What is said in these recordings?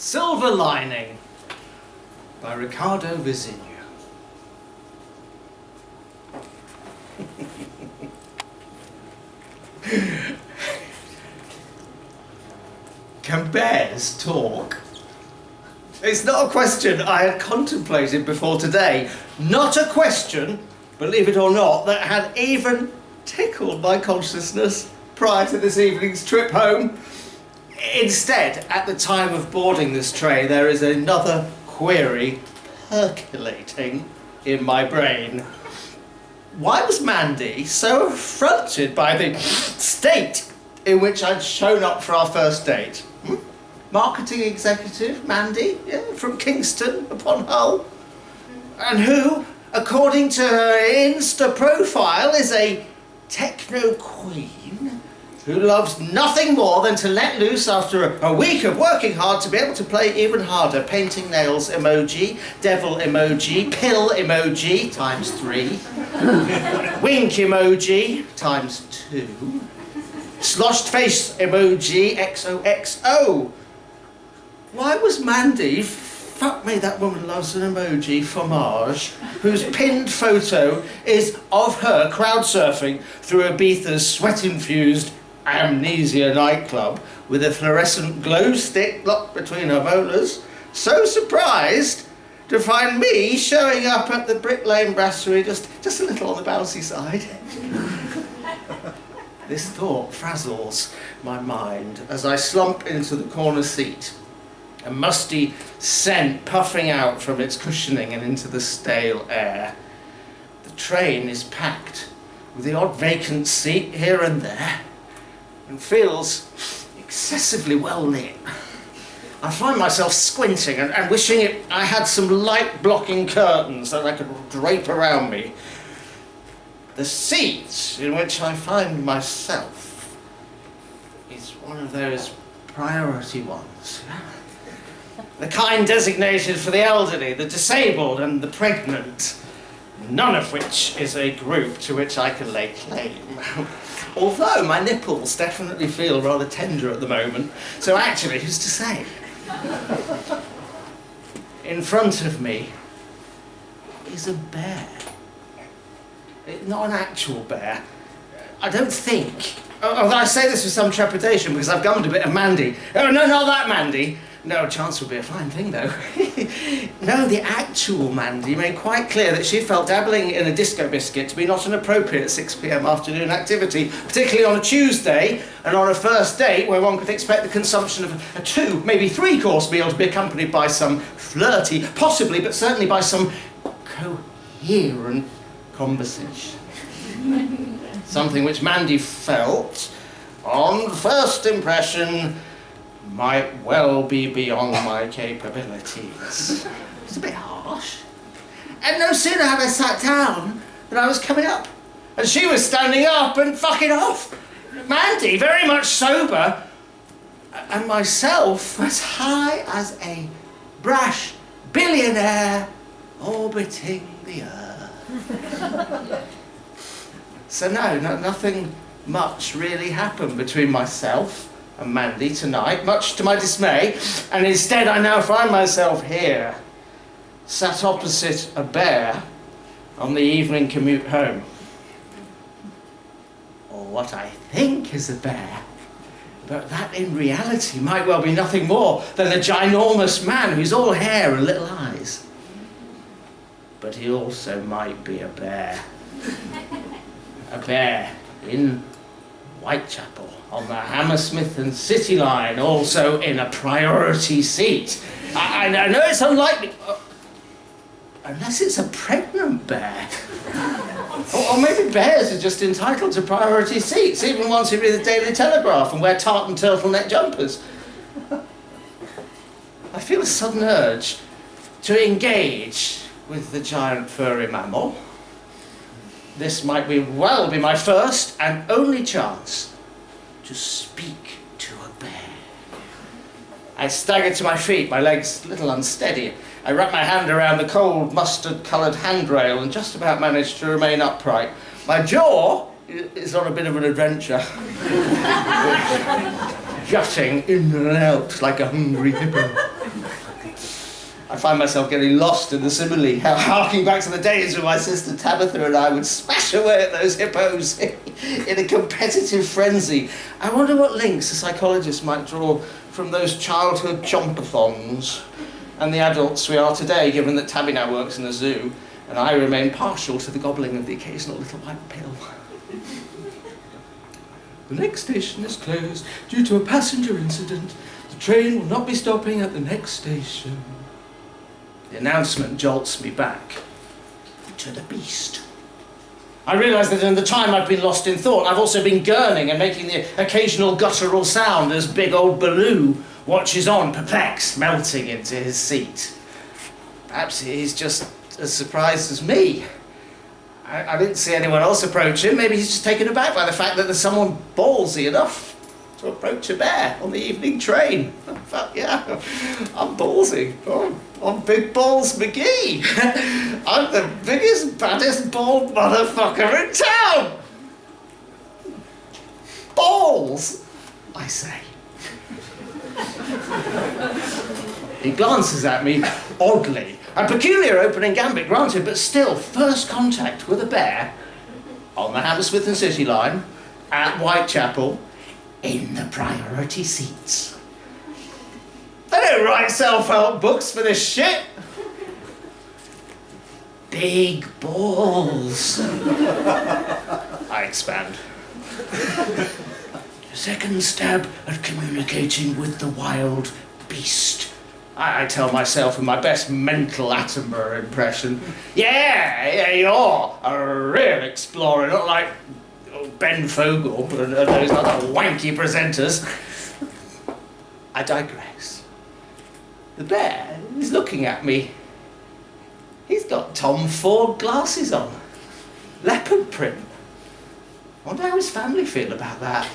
Silver Lining by Ricardo Visinho. Can bears talk? It's not a question I had contemplated before today. Not a question, believe it or not, that had even tickled my consciousness prior to this evening's trip home. Instead, at the time of boarding this train, there is another query percolating in my brain. Why was Mandy so affronted by the state in which I'd shown up for our first date? Marketing executive, Mandy, from Kingston upon Hull, and who, according to her Insta profile, is a techno queen who loves nothing more than to let loose after a week of working hard to be able to play even harder. Painting nails emoji, devil emoji, pill emoji ×3, wink emoji ×2, sloshed face emoji XOXO. Why was Mandy, fuck me that woman loves an emoji, fromage, whose pinned photo is of her crowd surfing through Ibiza's sweat-infused Amnesia nightclub with a fluorescent glow stick locked between her molars, so surprised to find me showing up at the Brick Lane Brasserie just a little on the bouncy side? This thought frazzles my mind as I slump into the corner seat, a musty scent puffing out from its cushioning and into the stale air. The train is packed with the odd vacant seat here and there, and feels excessively well lit. I find myself squinting and wishing I had some light blocking curtains that I could drape around me. The seat in which I find myself is one of those priority ones. The kind designated for the elderly, the disabled and the pregnant, none of which is a group to which I can lay claim. Although my nipples definitely feel rather tender at the moment, so actually, who's to say? In front of me is a bear. Not an actual bear. I don't think. Although I say this with some trepidation because I've gummed a bit of Mandy. Oh, no, not that Mandy. No, chance would be a fine thing, though. No, the actual Mandy made quite clear that she felt dabbling in a disco biscuit to be not an appropriate 6 p.m. afternoon activity, particularly on a Tuesday and on a first date where one could expect the consumption of a 2, maybe 3-course meal to be accompanied by some flirty, possibly, but certainly by some coherent conversation. Something which Mandy felt, on first impression, might well be beyond my capabilities. It's a bit harsh. And no sooner had I sat down than I was coming up, and she was standing up and fucking off. Mandy, very much sober, and myself as high as a brash billionaire orbiting the earth. So no, nothing much really happened between myself and Mandy tonight, much to my dismay, and instead I now find myself here, sat opposite a bear on the evening commute home. Or what I think is a bear, but that in reality might well be nothing more than a ginormous man who's all hair and little eyes. But he also might be a bear. A bear in Whitechapel on the Hammersmith and City line, also in a priority seat. I know it's unlikely, unless it's a pregnant bear. Or maybe bears are just entitled to priority seats, even once you read the Daily Telegraph and wear tartan turtleneck jumpers. I feel a sudden urge to engage with the giant furry mammal. This might well be my first and only chance to speak to a bear. I stagger to my feet, my legs a little unsteady. I wrap my hand around the cold mustard-coloured handrail and just about manage to remain upright. My jaw is on a bit of an adventure. Jutting in and out like a hungry hippo. I find myself getting lost in the simile, harking back to the days when my sister Tabitha and I would smash away at those hippos in a competitive frenzy. I wonder what links a psychologist might draw from those childhood chompathons and the adults we are today, given that Tabby now works in a zoo and I remain partial to the gobbling of the occasional little white pill. The next station is closed due to a passenger incident. The train will not be stopping at the next station. The announcement jolts me back to the beast. I realise that in the time I've been lost in thought, I've also been gurning and making the occasional guttural sound as big old Baloo watches on, perplexed, melting into his seat. Perhaps he's just as surprised as me. I didn't see anyone else approach him. Maybe he's just taken aback by the fact that there's someone ballsy enough to approach a bear on the evening train. But yeah, I'm ballsy. I'm Big Balls McGee. I'm the biggest, baddest, bald motherfucker in town. Balls, I say. He glances at me oddly. A peculiar opening gambit, granted, but still, first contact with a bear on the Hammersmith and City line at Whitechapel in the priority seats. They don't write self-help books for this shit. Big balls. I expand. Second stab at communicating with the wild beast. I tell myself in my best mental Attenborough impression, yeah, you're a real explorer, not like Ben Fogle and those other wanky presenters. I digress. The bear is looking at me. He's got Tom Ford glasses on. Leopard print. I wonder how his family feel about that.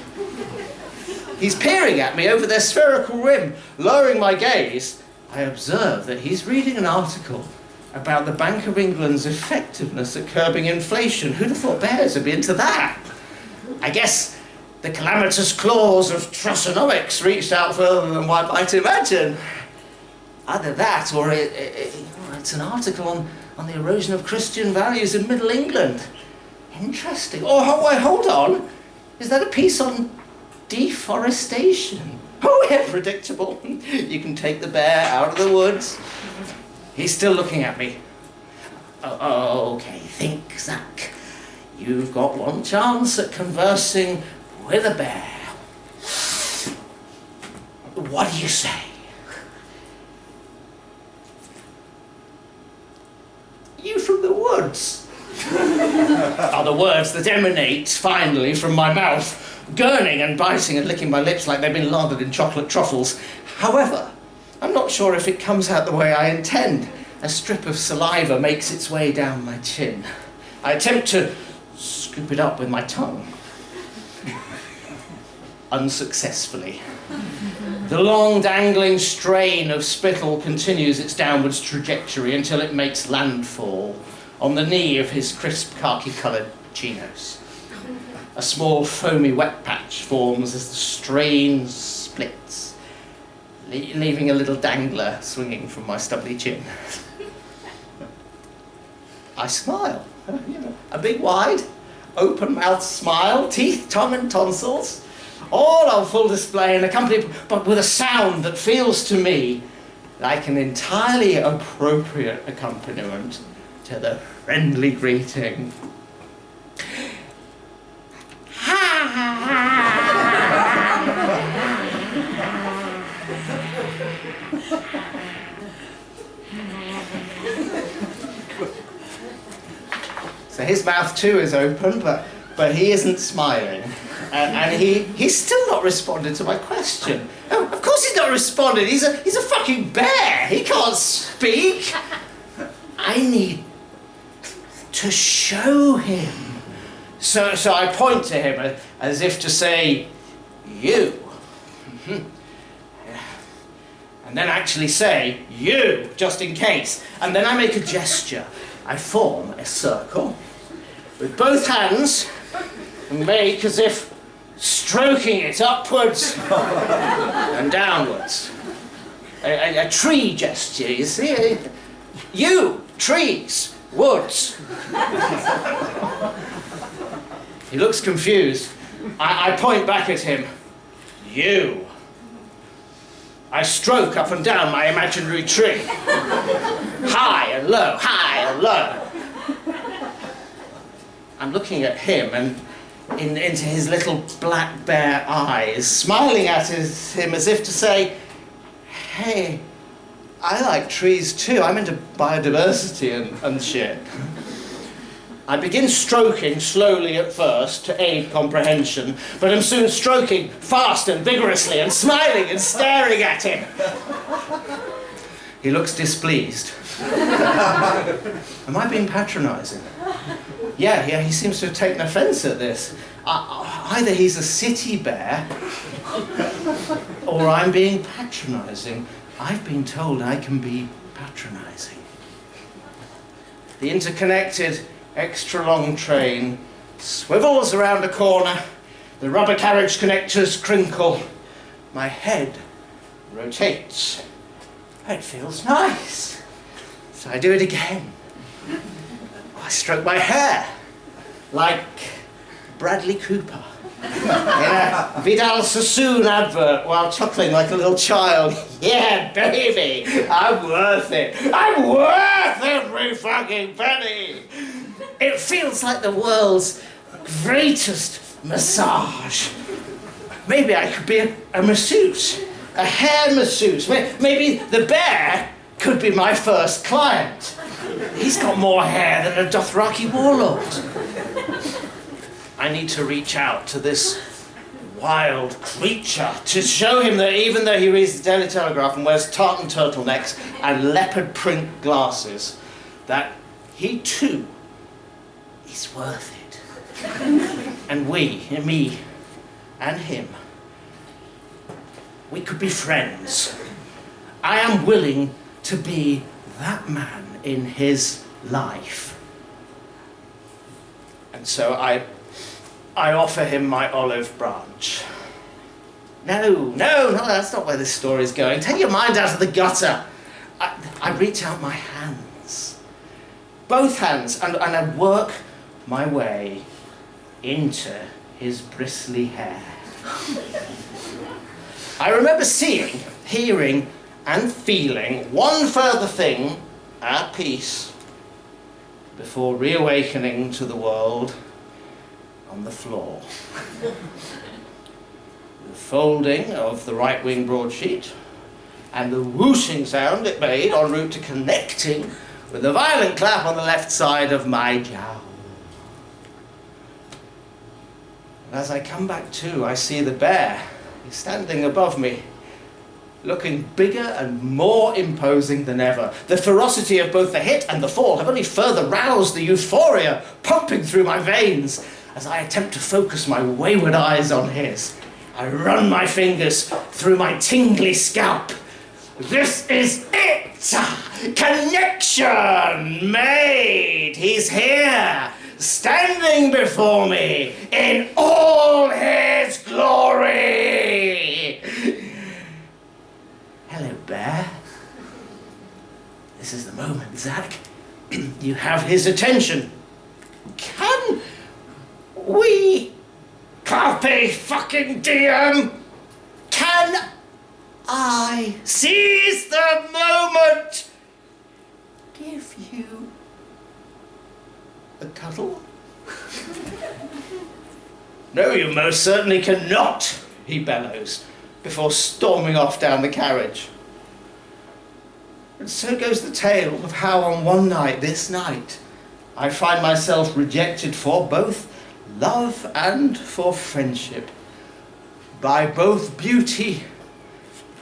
He's peering at me over their spherical rim. Lowering my gaze, I observe that he's reading an article about the Bank of England's effectiveness at curbing inflation. Who'd have thought bears would be into that? I guess the calamitous claws of Trussonomics reached out further than one might imagine. Either that or it's an article on the erosion of Christian values in Middle England. Interesting. Oh, wait, hold on. Is that a piece on deforestation? Oh, yeah, predictable. You can take the bear out of the woods. He's still looking at me. Oh, okay, think, Zach. You've got one chance at conversing with a bear. What do you say? You from the woods? Are the words that emanate, finally, from my mouth, gurning and biting and licking my lips like they've been lathered in chocolate truffles. However, I'm not sure if it comes out the way I intend. A strip of saliva makes its way down my chin. I attempt to scoop it up with my tongue. Unsuccessfully. The long dangling strain of spittle continues its downwards trajectory until it makes landfall on the knee of his crisp khaki-coloured chinos. A small foamy wet patch forms as the strain splits, leaving a little dangler swinging from my stubbly chin. I smile, a big wide, open-mouthed smile, teeth, tongue and tonsils, all on full display and accompanied but with a sound that feels to me like an entirely appropriate accompaniment to the friendly greeting. So his mouth too is open, but he isn't smiling. And he's still not responded to my question. Oh, of course he's not responded. He's a fucking bear. He can't speak. I need to show him. So I point to him as if to say, you. And then actually say, you, just in case. And then I make a gesture. I form a circle with both hands and make as if stroking it upwards and downwards. A tree gesture, you see? You, trees, woods. He looks confused. I point back at him. You. I stroke up and down my imaginary tree. High and low, high and low. I'm looking at him and into his little black bear eyes, smiling at him as if to say, hey, I like trees too. I'm into biodiversity and shit. I begin stroking slowly at first to aid comprehension, but I'm soon stroking fast and vigorously and smiling and staring at him. He looks displeased. Am I being patronising? Yeah, he seems to have taken offence at this. Either he's a city bear, or I'm being patronising. I've been told I can be patronising. The interconnected, extra-long train swivels around a corner, the rubber carriage connectors crinkle, my head rotates. It feels nice. So I do it again. I stroke my hair, like Bradley Cooper in a Vidal Sassoon advert while chuckling like a little child. Yeah, baby, I'm worth it. I'm worth every fucking penny. It feels like the world's greatest massage. Maybe I could be a masseuse, a hair masseuse. Maybe the bear could be my first client. He's got more hair than a Dothraki warlord. I need to reach out to this wild creature to show him that even though he reads the Daily Telegraph and wears tartan turtlenecks and leopard print glasses, that he too is worth it. And me and him, we could be friends. I am willing to be that man in his life. And so I offer him my olive branch. No, that's not where this story is going. Take your mind out of the gutter. I reach out my hands, both hands, and I work my way into his bristly hair. I remember seeing, hearing, and feeling one further thing at peace before reawakening to the world on the floor. The folding of the right wing broadsheet and the whooshing sound it made en route to connecting with a violent clap on the left side of my jowl. And as I come back to, I see the bear. He's standing above me, looking bigger and more imposing than ever. The ferocity of both the hit and the fall have only further roused the euphoria pumping through my veins as I attempt to focus my wayward eyes on his. I run my fingers through my tingly scalp. This is it! Connection made! He's here, standing before me in all his glory! Hello, bear. This is the moment, Zach. You have his attention. Can we... Carpe fucking diem! Can I seize the moment? Give you a cuddle? No, you most certainly cannot, he bellows, before storming off down the carriage. And so goes the tale of how on one night, this night, I find myself rejected for both love and for friendship, by both beauty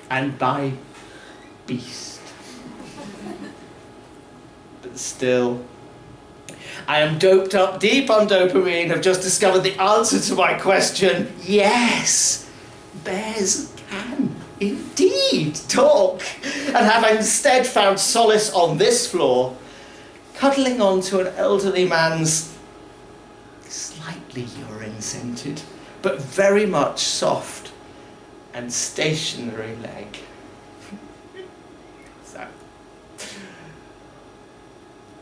and by beast. But still, I am doped up deep on dopamine, have just discovered the answer to my question. Yes, bears can indeed talk, and have instead found solace on this floor, cuddling onto an elderly man's slightly urine-scented, but very much soft and stationary leg. So,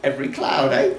every cloud, eh?